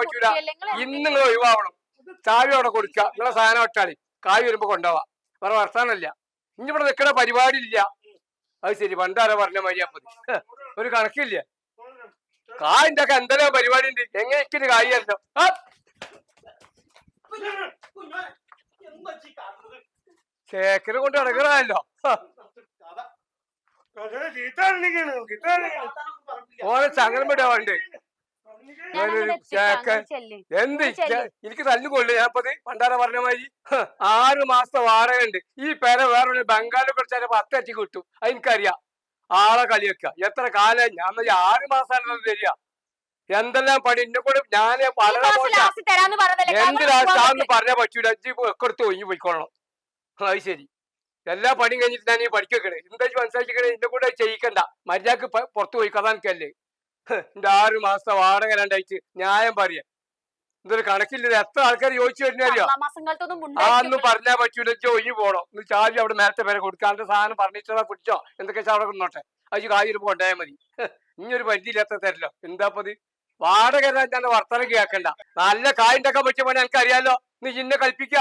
പറ്റൂല. ഇന്ന് നിങ്ങൾ ഒഴിവാവണം. ചാവി അവിടെ കൊടുക്കുക, നിങ്ങളെ സാധനം ഒട്ടാളി, കായ് വരുമ്പോ കൊണ്ടുപോവാ. വേറെ വർത്താനല്ല. ഇനി ഇവിടെ നിൽക്കണ പരിപാടി ഇല്ല. അത് ശരി, പണ്ടാരോ പറഞ്ഞ മതി. അപ്പൊ ഒരു കണക്കില്ല. കായിന്റെ ഒക്കെ എന്തെല്ലാം പരിപാടി ഉണ്ട്. എങ്ങനെ കായല്ലോ ചേക്കനെ കൊണ്ട് ഇടങ്ങാറല്ലോ. ഓനെ ചങ്ങലം വിടാറുണ്ട്. എന്ത് എനിക്ക് തല്ലുകൊള്ളു. ഞാൻപ്പത് പണ്ടാര പറഞ്ഞ മാതിരി 6 മാസത്തെ വാടക ഉണ്ട്. ഈ പേര വേറെ ബംഗാളിൽ കുറച്ച് 10 അറ്റി കിട്ടും. അത് എനിക്കറിയാം. ആളെ കളിവെക്ക. എത്ര കാലം ഞാൻ 6 മാസമാണ് തരിക. എന്തെല്ലാം പണി എന്നെ കൂടെ ഞാന് വളരെ എന്ത് ലാസ്റ്റ് പറഞ്ഞാൽ പറ്റൂല. എടുത്ത് ഒഴിഞ്ഞു പോയിക്കൊള്ളണം. അത് ശരി. എല്ലാ പണിയും കഴിഞ്ഞിട്ട് ഞാൻ ഈ പഠിക്കണേ. എന്താ മനസ്സിലാക്കിക്കണേ? എന്നെ കൂടെ ചെയ്യിക്കണ്ട. മര്യാദക്ക് പുറത്തു പോയി കഥ എനിക്കല്ലേ. എന്റെ 6 മാസത്തെ വാടക രണ്ടായിട്ട് ന്യായം പറയാ. എന്തൊരു കണക്കില്ല. എത്ര ആൾക്കാർ ചോദിച്ചു വരുന്നറിയോ? അതൊന്നും പറഞ്ഞാൽ പറ്റൂല. ഒഴിഞ്ഞു പോണോ? ചാവി അവിടെ നേരത്തെ പേരെ കൊടുക്കാണ്ട് സാധനം ഫർണിച്ചറോ പിടിച്ചോ എന്തൊക്കെ അവിടെ നിന്നോട്ടെ. അത് കാര്യം കൊണ്ടുപോയാൽ മതി. ഇനിയൊരു പരിധിയില്ലാത്ത തരല്ലോ. എന്താപ്പത്? വാടക ഞാൻ വർത്തനം കേൾക്കണ്ട. നല്ല കായുണ്ടാക്കാൻ പറ്റിയ പണി എനിക്കറിയാലോ. നീ ഇന്നെ കൽപ്പിക്ക.